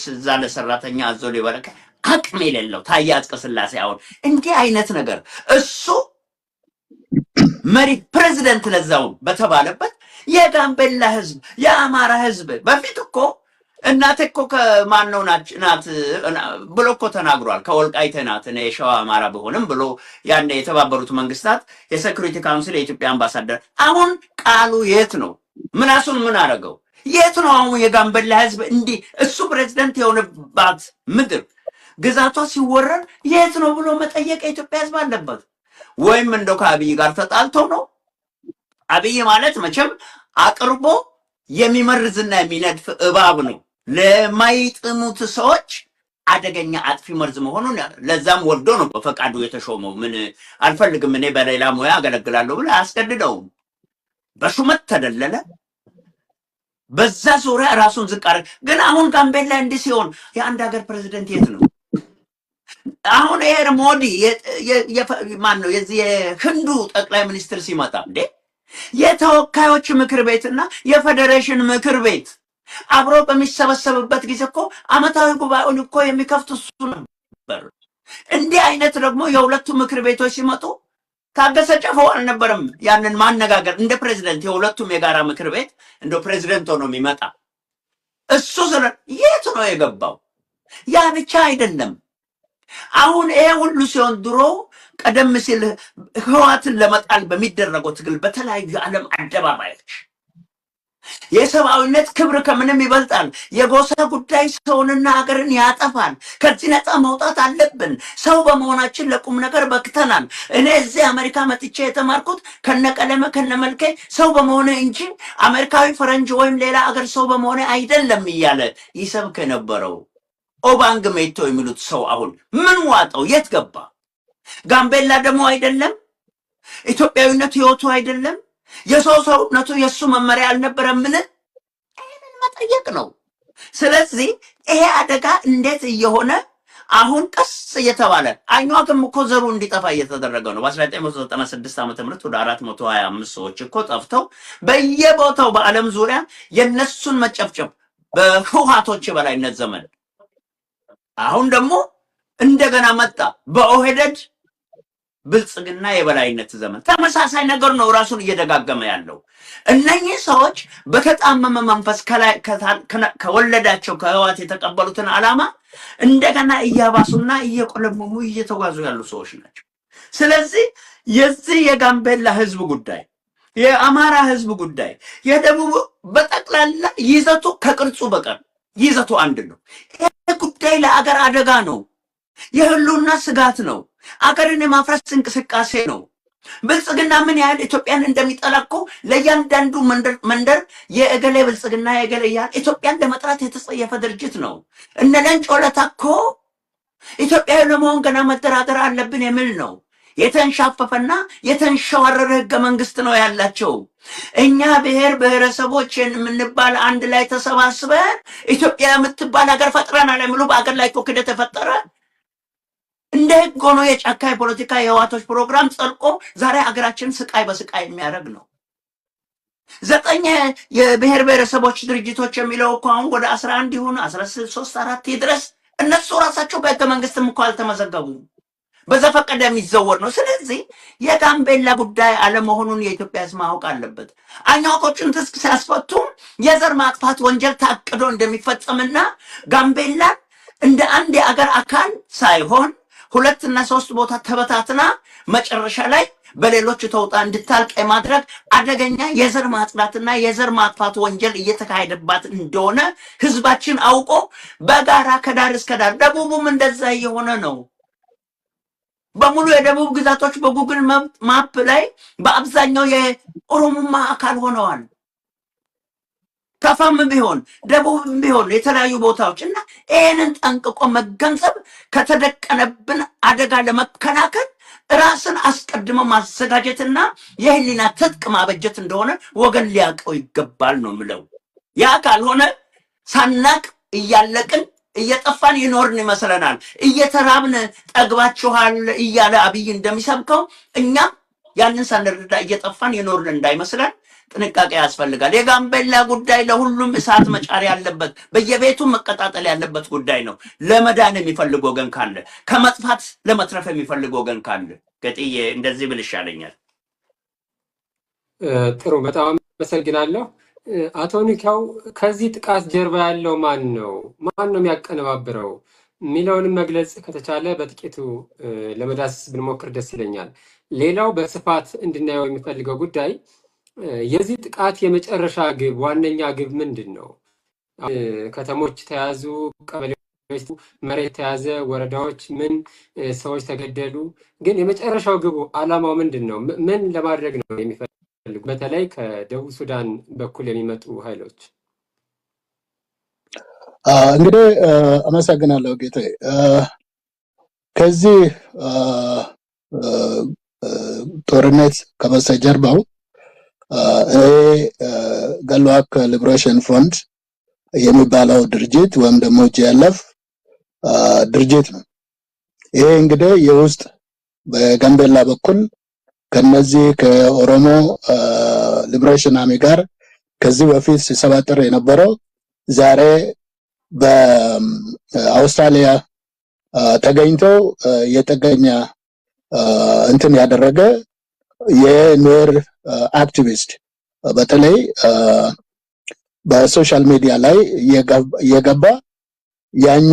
ልብስ እዛ ለሰራተኛ አዞ ሊበረከ አቅም የሌለው ታዬ አጽቀሥላሴ አሁን እንዲህ አይነት ነገር እሱ መሪ ፕሬዝዳንት ለዛው በተባለበት የጋምቤላ ህዝብ የአማራ ህዝብ በፊት እኮ እናቴ እኮ ከማን ነው ናት ብሎ እኮ ተናግሯል። ከወልቃይት ናት እኔ የሸዋ አማራ ብሆንም ብሎ ያኔ የተባበሩት መንግስታት የሴኩሪቲ ካውንስል የኢትዮጵያ አምባሳደር አሁን ቃሉ የት ነው? ምናሱን ምን አረገው? የት ነው አሁን የጋምቤላ ህዝብ እንዲህ እሱ ፕሬዝዳንት የሆነባት ምድር ግዛቷ ሲወረር የት ነው ብሎ መጠየቅ የኢትዮጵያ ህዝብ አለበት። ወይም እንደው ከአብይ ጋር ተጣልቶ ነው? አብይ ማለት መቼም አቅርቦ የሚመርዝና የሚነድፍ እባብ ነው። ለማይጥሙት ሰዎች አደገኛ አጥፊ መርዝ መሆኑን ለዛም ወልዶ ነው በፈቃዱ የተሾመው። ምን አልፈልግም እኔ በሌላ ሙያ አገለግላለሁ ብለ አስገድደውም በሹመት ተደለለ። በዛ ዙሪያ ራሱን ዝቅ አደረገ። ግን አሁን ጋምቤላ እንዲህ ሲሆን የአንድ ሀገር ፕሬዝዳንት የት ነው? አሁን ኤር ሞዲ ማን ነው የዚህ የህንዱ ጠቅላይ ሚኒስትር ሲመጣ እንዴ የተወካዮች ምክር ቤትና የፌዴሬሽን ምክር ቤት አብሮ በሚሰበሰብበት ጊዜ እኮ አመታዊ ጉባኤውን እኮ የሚከፍት እሱ ነበር። እንዲህ አይነት ደግሞ የሁለቱ ምክር ቤቶች ሲመጡ ታገሰ ጨፈው አልነበረም ያንን ማነጋገር እንደ ፕሬዝዳንት የሁለቱም የጋራ ምክር ቤት እንደ ፕሬዝዳንት ሆኖ የሚመጣ እሱ ስለ የት ነው የገባው? ያ ብቻ አይደለም። አሁን ይሄ ሁሉ ሲሆን ድሮ ቀደም ሲል ህዋትን ለመጣል በሚደረገው ትግል በተለያዩ የዓለም አደባባዮች የሰብአዊነት ክብር ከምንም ይበልጣል፣ የጎሳ ጉዳይ ሰውንና ሀገርን ያጠፋል፣ ከዚህ ነፃ መውጣት አለብን፣ ሰው በመሆናችን ለቁም ነገር በክተናል፣ እኔ እዚህ አሜሪካ መጥቼ የተማርኩት ከነቀለመ ከነመልኬ ሰው በመሆነ እንጂ አሜሪካዊ ፈረንጅ ወይም ሌላ ሀገር ሰው በመሆነ አይደለም እያለ ይሰብክ የነበረው ኦባንግ ሜቶ የሚሉት ሰው አሁን ምን ዋጠው? የት ገባ? ጋምቤላ ደግሞ አይደለም? ኢትዮጵያዊነቱ ህይወቱ አይደለም? የሰው ሰውነቱ የሱ መመሪያ አልነበረምን? ይሄንን መጠየቅ ነው። ስለዚህ ይሄ አደጋ እንዴት እየሆነ አሁን ቀስ እየተባለ አኝዋክም እኮ ዘሩ እንዲጠፋ እየተደረገ ነው። በ1996 ዓ.ም ወደ 425 ሰዎች እኮ ጠፍተው በየቦታው በዓለም ዙሪያ የነሱን መጨፍጨፍ በህወሓቶች በላይነት ዘመን አሁን ደግሞ እንደገና መጣ በኦህዴድ ብልጽግና የበላይነት ዘመን ተመሳሳይ ነገር ነው ራሱን እየደጋገመ ያለው። እነኚህ ሰዎች በተጣመመ መንፈስ ከወለዳቸው ከህወሓት የተቀበሉትን ዓላማ እንደገና እያባሱና እየቆለመሙ እየተጓዙ ያሉ ሰዎች ናቸው። ስለዚህ የዚህ የጋምቤላ ህዝብ ጉዳይ፣ የአማራ ህዝብ ጉዳይ፣ የደቡብ በጠቅላላ ይዘቱ ከቅርጹ በቀር ይዘቱ አንድ ነው። ይሄ ጉዳይ ለአገር አደጋ ነው። የህልውና ስጋት ነው። አገርን የማፍረስ እንቅስቃሴ ነው። ብልጽግና ምን ያህል ኢትዮጵያን እንደሚጠላ እኮ ለእያንዳንዱ መንደር የእገሌ ብልጽግና የእገሌ ያህል ኢትዮጵያን ለመጥራት የተጸየፈ ድርጅት ነው። እነ ለንጮ ለታ እኮ ኢትዮጵያዊ ለመሆን ገና መደራደር አለብን የሚል ነው። የተንሻፈፈና የተንሸዋረረ ህገ መንግስት ነው ያላቸው። እኛ ብሔር ብሔረሰቦች የምንባል አንድ ላይ ተሰባስበን ኢትዮጵያ የምትባል ሀገር ፈጥረናል የሚሉ በአገር ላይ እኮ ክደት ተፈጠረ። እንደ ህግ ሆኖ የጫካ የፖለቲካ የህወሓቶች ፕሮግራም ጸድቆ ዛሬ ሀገራችን ስቃይ በስቃይ የሚያደርግ ነው። 9 የብሔር ብሔረሰቦች ድርጅቶች የሚለው እኮ አሁን ወደ 11 ይሁን 13 4 ይድረስ እነሱ ራሳቸው በህገ መንግስትም እኮ አልተመዘገቡም። በዘፈቀደ የሚዘወር ነው። ስለዚህ የጋምቤላ ጉዳይ አለመሆኑን የኢትዮጵያ ህዝብ ማወቅ አለበት። አኛቆቹን ትጥቅ ሲያስፈቱ የዘር ማጥፋት ወንጀል ታቅዶ እንደሚፈጸምና ጋምቤላ እንደ አንድ የአገር አካል ሳይሆን 2 እና 3 ቦታ ተበታትና መጨረሻ ላይ በሌሎች ተውጣ እንድታልቅ የማድረግ አደገኛ የዘር ማጥፋትና የዘር ማጥፋት ወንጀል እየተካሄደባት እንደሆነ ህዝባችን አውቆ በጋራ ከዳር እስከ ዳር ደቡቡም እንደዛ የሆነ ነው። በሙሉ የደቡብ ግዛቶች በጉግል ማፕ ላይ በአብዛኛው የኦሮሞማ አካል ሆነዋል። ከፋም ቢሆን ደቡብም ቢሆን የተለያዩ ቦታዎች እና ይሄንን ጠንቅቆ መገንዘብ ከተደቀነብን አደጋ ለመከላከል ራስን አስቀድሞ ማዘጋጀትና የህሊና ትጥቅ ማበጀት እንደሆነ ወገን ሊያውቀው ይገባል ነው የምለው። ያ ካልሆነ ሳናቅ እያለቅን እየጠፋን ይኖርን ይመስለናል። እየተራብን ጠግባችኋል እያለ አብይ እንደሚሰብከው እኛም ያንን ሳንረዳ እየጠፋን ይኖርን እንዳይመስለን ጥንቃቄ ያስፈልጋል። የጋምቤላ ጉዳይ ለሁሉም እሳት መጫር ያለበት በየቤቱ መቀጣጠል ያለበት ጉዳይ ነው። ለመዳን የሚፈልግ ወገን ካለ፣ ከመጥፋት ለመትረፍ የሚፈልግ ወገን ካለ ገጥዬ እንደዚህ ብል ይሻለኛል። ጥሩ፣ በጣም አመሰግናለሁ። አቶ ኒካው ከዚህ ጥቃት ጀርባ ያለው ማን ነው? ማን ነው የሚያቀነባብረው የሚለውንም መግለጽ ከተቻለ በጥቂቱ ለመዳሰስ ብንሞክር ደስ ይለኛል። ሌላው በስፋት እንድናየው የሚፈልገው ጉዳይ የዚህ ጥቃት የመጨረሻ ግብ፣ ዋነኛ ግብ ምንድን ነው? ከተሞች ተያዙ፣ ቀበሌዎች መሬት ተያዘ፣ ወረዳዎች ምን ሰዎች ተገደሉ። ግን የመጨረሻው ግቡ ዓላማው ምንድን ነው? ምን ለማድረግ ነው የሚፈልጉ? በተለይ ከደቡብ ሱዳን በኩል የሚመጡ ኃይሎች። እንግዲህ አመሰግናለሁ ጌታዬ። ከዚህ ጦርነት ከበስተጀርባው ጋልዋክ ሊብሬሽን ፍሮንት የሚባለው ድርጅት ወይም ደግሞ ጂኤልኤፍ ድርጅት ነው። ይሄ እንግዲህ የውስጥ በጋምቤላ በኩል ከነዚህ ከኦሮሞ ሊብሬሽን አርሚ ጋር ከዚህ በፊት ሲሰባጠር የነበረው ዛሬ በአውስትራሊያ ተገኝቶ የጠገኛ እንትን ያደረገ የኑዌር አክቲቪስት በተለይ በሶሻል ሚዲያ ላይ የገባ ያኛ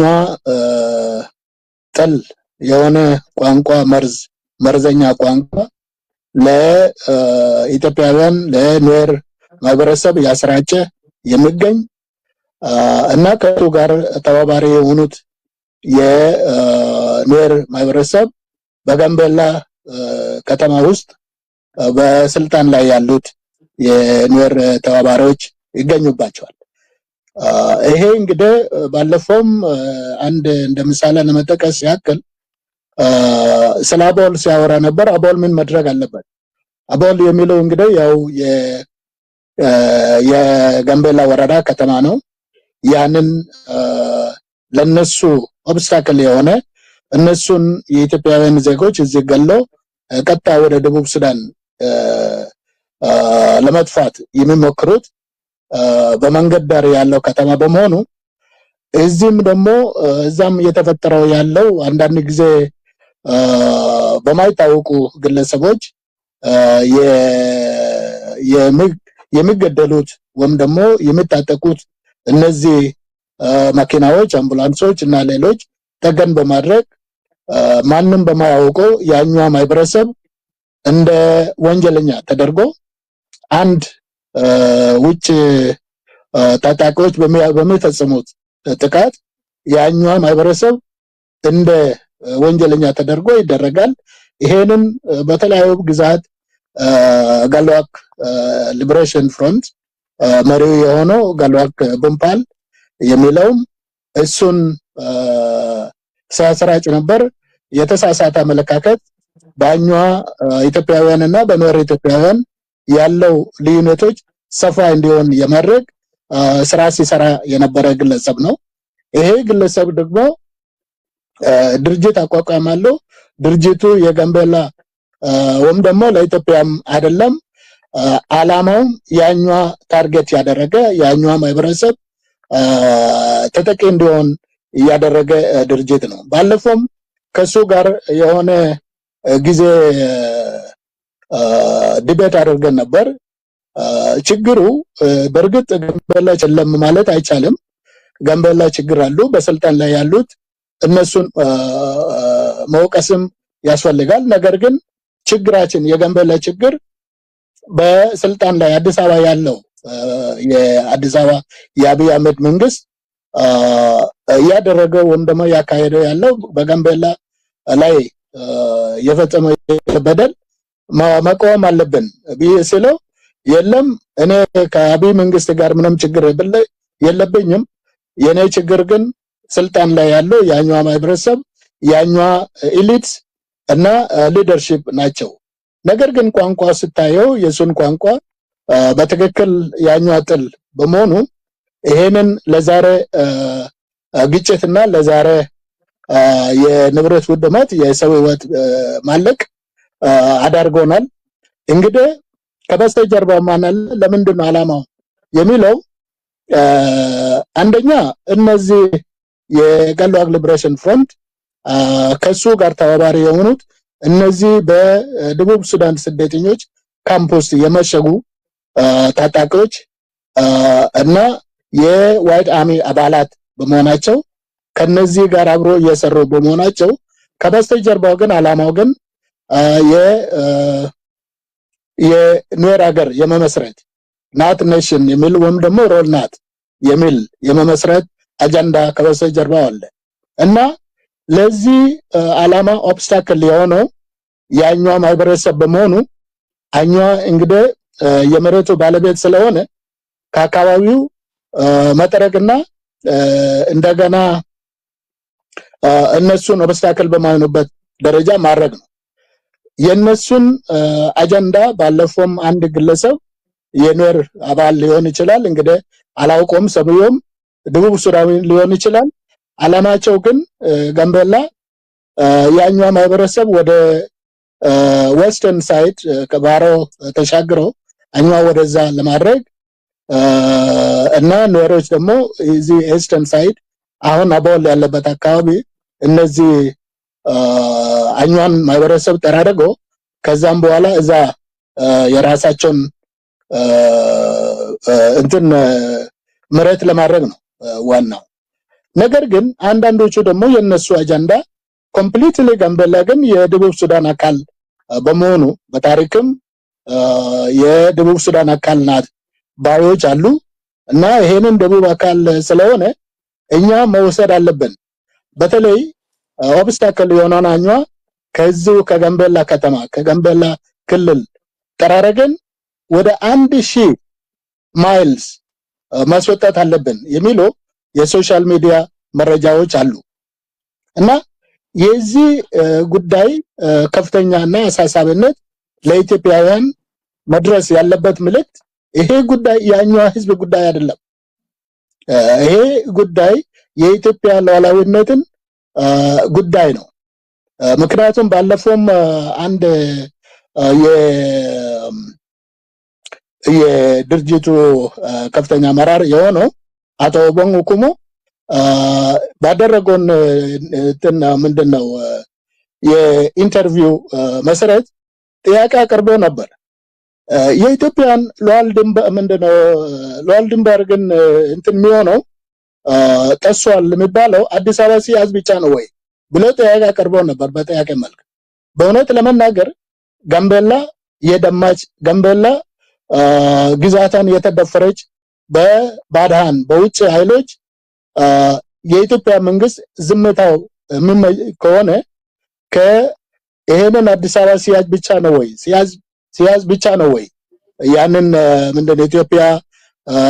ጥል የሆነ ቋንቋ መርዘኛ ቋንቋ ለኢትዮጵያውያን ለኑዌር ማህበረሰብ ያስራጨ የሚገኝ እና ከቱ ጋር ተባባሪ የሆኑት የኑዌር ማህበረሰብ በጋምቤላ ከተማ ውስጥ በስልጣን ላይ ያሉት የኑዌር ተባባሪዎች ይገኙባቸዋል። ይሄ እንግዲህ ባለፈውም አንድ እንደ ምሳሌ ለመጥቀስ ያክል ስለ አቦል ሲያወራ ነበር። አቦል ምን መድረግ አለበት? አቦል የሚለው እንግዲህ ያው የጋምቤላ ወረዳ ከተማ ነው። ያንን ለነሱ ኦብስታክል የሆነ እነሱን የኢትዮጵያውያን ዜጎች እዚህ ገለው ቀጥታ ወደ ደቡብ ሱዳን ለመጥፋት የሚሞክሩት በመንገድ ዳር ያለው ከተማ በመሆኑ እዚህም ደግሞ እዛም እየተፈጠረው ያለው አንዳንድ ጊዜ በማይታወቁ ግለሰቦች የሚገደሉት ወይም ደግሞ የሚታጠቁት እነዚህ መኪናዎች፣ አምቡላንሶች እና ሌሎች ተገን በማድረግ ማንም በማያውቀው ያኛ ማህበረሰብ እንደ ወንጀለኛ ተደርጎ አንድ ውጭ ታጣቂዎች በሚፈጽሙት ጥቃት ያኛ ማህበረሰብ እንደ ወንጀለኛ ተደርጎ ይደረጋል። ይሄንን በተለያዩ ግዛት ጋልዋክ ሊብሬሽን ፍሮንት መሪው የሆነው ጋልዋክ ቡምፓል የሚለውም እሱን ሲያሰራጭ ነበር። የተሳሳተ አመለካከት በአኟ ኢትዮጵያውያንና በኑዌር ኢትዮጵያውያን ያለው ልዩነቶች ሰፋ እንዲሆን የማድረግ ስራ ሲሰራ የነበረ ግለሰብ ነው። ይሄ ግለሰብ ደግሞ ድርጅት አቋቋማለሁ። ድርጅቱ የጋምቤላ ወይም ደግሞ ለኢትዮጵያም አይደለም፣ አላማው ያኛ ታርጌት ያደረገ ያኛ ማህበረሰብ ተጠቂ እንዲሆን ያደረገ ድርጅት ነው። ባለፈውም ከሱ ጋር የሆነ ጊዜ ዲቤት አድርገን ነበር። ችግሩ በእርግጥ ጋምቤላ ጨለም ማለት አይቻልም። ጋምቤላ ችግር አሉ። በስልጣን ላይ ያሉት እነሱን መውቀስም ያስፈልጋል። ነገር ግን ችግራችን የጋምቤላ ችግር በስልጣን ላይ አዲስ አበባ ያለው የአዲስ አበባ የአብይ አህመድ መንግስት እያደረገው ወይም ደግሞ ያካሄደው ያለው በጋምቤላ ላይ የፈጸመው በደል መቃወም አለብን ሲለው የለም እኔ ከአብይ መንግስት ጋር ምንም ችግር የለብኝም፣ የኔ ችግር ግን ስልጣን ላይ ያለው ያኛ ማህበረሰብ ያኛ ኤሊት እና ሊደርሺፕ ናቸው። ነገር ግን ቋንቋ ስታየው የሱን ቋንቋ በትክክል ያኛ ጥል በመሆኑ ይሄንን ለዛሬ ግጭትና ለዛሬ የንብረት ውድመት የሰው ህይወት ማለቅ አዳርጎናል። እንግዲህ ከበስተጀርባው ማን አለ? ለምንድን ነው ዓላማው የሚለው አንደኛ እነዚህ የጋልዋግ ሊብሬሽን ፍሮንት ከሱ ጋር ተባባሪ የሆኑት እነዚህ በደቡብ ሱዳን ስደተኞች ካምፕ ውስጥ የመሸጉ ታጣቂዎች እና የዋይት አርሚ አባላት በመሆናቸው ከነዚህ ጋር አብሮ እየሰሩ በመሆናቸው ከበስተጀርባው ግን ዓላማው ግን የኑዌር ሀገር የመመስረት ናት ኔሽን የሚል ወይም ደግሞ ሮል ናት የሚል የመመስረት አጀንዳ ከበስተጀርባው አለ እና ለዚህ ዓላማ ኦብስታክል የሆነው ያኛው ማህበረሰብ በመሆኑ አኛ እንግዲህ የመሬቱ ባለቤት ስለሆነ ከአካባቢው መጠረቅና እንደገና እነሱን ኦብስታክል በማይሆኑበት ደረጃ ማድረግ ነው። የነሱን አጀንዳ ባለፈውም አንድ ግለሰብ የኑዌር አባል ሊሆን ይችላል እንግዲህ አላውቀውም፣ ሰብየውም ደቡብ ሱዳን ሊሆን ይችላል። ዓላማቸው ግን ጋምቤላ ያኛው ማህበረሰብ ወደ ዌስተርን ሳይድ ከባሮ ተሻግረው አኛው ወደዛ ለማድረግ እና ኑዌሮች ደግሞ እዚህ ኢስተርን ሳይድ አሁን አቦል ያለበት አካባቢ እነዚህ አኛን ማህበረሰብ ተራርጎ ከዛም በኋላ እዛ የራሳቸውን እንትን መሬት ለማድረግ ነው ዋናው ነገር። ግን አንዳንዶቹ ደግሞ የነሱ አጀንዳ ኮምፕሊትሊ ጋምቤላ ግን የደቡብ ሱዳን አካል በመሆኑ በታሪክም የደቡብ ሱዳን አካል ናት ባዮች አሉ እና ይሄንን ደቡብ አካል ስለሆነ እኛ መውሰድ አለብን። በተለይ ኦብስታክል የሆነውን አኛ ከዚሁ ከጋምቤላ ከተማ ከጋምቤላ ክልል ተራረገን ወደ 1000 ማይልስ ማስወጣት አለብን የሚሉ የሶሻል ሚዲያ መረጃዎች አሉ እና የዚህ ጉዳይ ከፍተኛና አሳሳቢነት ለኢትዮጵያውያን መድረስ ያለበት ምልክት ይሄ ጉዳይ ያኛው ህዝብ ጉዳይ አይደለም። ይሄ ጉዳይ የኢትዮጵያ ሉዓላዊነትን ጉዳይ ነው። ምክንያቱም ባለፈውም አንድ የድርጅቱ ከፍተኛ አመራር የሆነው አቶ ቦንጉ ኩሞ ባደረገውን ምንድነው የኢንተርቪው መሰረት ጥያቄ አቅርቦ ነበር። የኢትዮጵያን ሉዓላዊ ድንበር ግን እንትን የሚሆነው ጠሷል የሚባለው አዲስ አበባ ሲያዝ ብቻ ነው ወይ ብሎ ጥያቄ አቅርቦ ነበር በጥያቄ መልክ። በእውነት ለመናገር ጋምቤላ የደማች ጋምቤላ ግዛቷን የተደፈረች በባድሃን በውጭ ኃይሎች የኢትዮጵያ መንግስት ዝምታው ከሆነ ከይሄንን አዲስ አበባ ሲያዝ ብቻ ነው ወይ ሲያዝ ብቻ ነው ወይ ያንን ምንድነው ኢትዮጵያ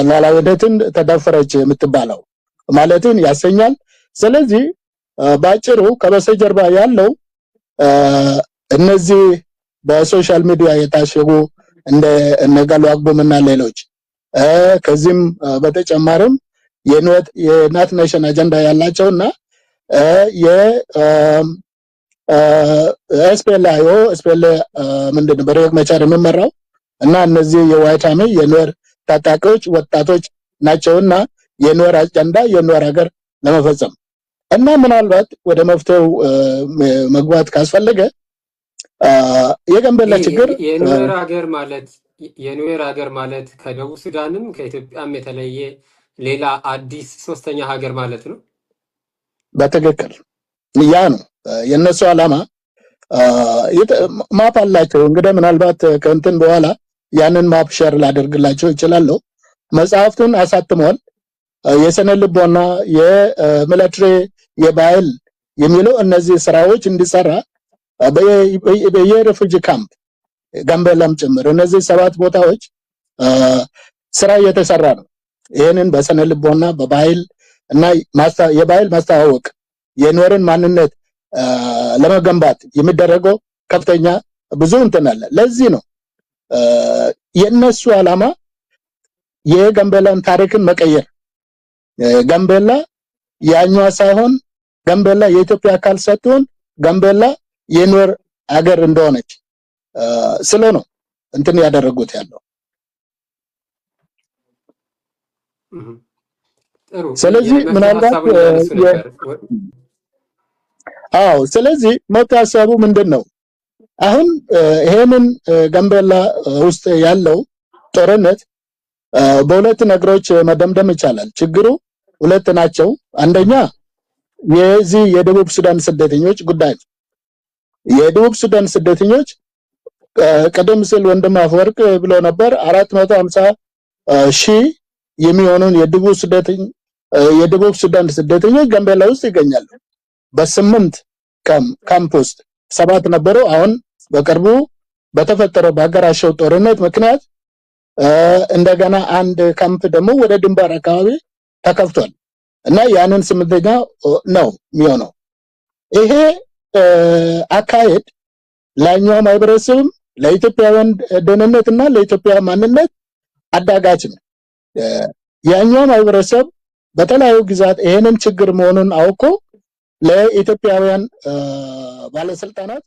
ሉዓላዊነትን ተደፈረች የምትባለው ማለትን ያሰኛል። ስለዚህ ባጭሩ ከበስተጀርባ ያለው እነዚህ በሶሻል ሚዲያ የታሸጉ እንደ ጋልዋግ ቡምና ሌሎች ከዚህም በተጨማሪም የናት ኔሽን አጀንዳ ያላቸውና የኤስፒኤልአይኦ ምንድነው በሪክ ማቻር የሚመራው እና እነዚህ የዋይት አርሚ የኑዌር ታጣቂዎች ወጣቶች ናቸውና የኑዌር አጀንዳ የኑዌር ሀገር ለመፈጸም እና ምናልባት ወደ መፍትሄው መግባት ካስፈለገ የጋምቤላ ችግር የኑዌር ሀገር ማለት ከደቡብ ሱዳንም ከኢትዮጵያም የተለየ ሌላ አዲስ ሶስተኛ ሀገር ማለት ነው። በትክክል ያ ነው የነሱ ዓላማ። ማፕ አላቸው እንግዲህ ምናልባት ከእንትን በኋላ ያንን ማፕ ሼር ላደርግላቸው ይችላል። መጽሐፍቱን አሳትመዋል። የሰነ ልቦና የሚሊተሪ የባህል የሚለው እነዚህ ስራዎች እንዲሰራ በየሪፉጂ ካምፕ ጋምቤላም ጭምር እነዚህ 7 ቦታዎች ስራ እየተሰራ ነው። ይሄንን በሰነ ልቦና በባህል እና የባህል ማስተዋወቅ የኑዌርን ማንነት ለመገንባት የሚደረገው ከፍተኛ ብዙ እንትን አለ። ለዚህ ነው የነሱ ዓላማ የጋምቤላን ታሪክን መቀየር። ጋምቤላ ያኛዋ ሳይሆን ጋምቤላ የኢትዮጵያ አካል ሳትሆን ጋምቤላ የኑዌር ሀገር እንደሆነች ስለ ነው እንትን ያደረጉት ያለው። ጥሩ። ስለዚህ ምናልባት ስለዚህ መፍትሄ ሀሳቡ ምንድነው? አሁን ይሄንን ጋምቤላ ውስጥ ያለው ጦርነት በሁለት ነገሮች መደምደም ይቻላል። ችግሩ ሁለት ናቸው። አንደኛ የዚህ የደቡብ ሱዳን ስደተኞች ጉዳይ ነው። የደቡብ ሱዳን ስደተኞች ቀደም ሲል ወንድም አፈወርቅ ብሎ ነበር 450 ሺህ የሚሆኑን የደቡብ ሱዳን ስደተኞች ጋምቤላ ውስጥ ይገኛሉ። በ8 ካምፕ ውስጥ 7 ነበሩ። አሁን በቅርቡ በተፈጠረው በሀገራቸው ጦርነት ምክንያት እንደገና አንድ ካምፕ ደግሞ ወደ ድንበር አካባቢ ተከፍቷል እና ያንን 8ኛ ነው የሚሆነው። ይሄ አካሄድ ለኛው ማህበረሰብ ለኢትዮጵያውያን ደህንነትና ለኢትዮጵያ ማንነት አዳጋች ነው። ያኛው ማህበረሰብ በተለያዩ ግዛት ይሄንን ችግር መሆኑን አውቆ ለኢትዮጵያውያን ባለስልጣናት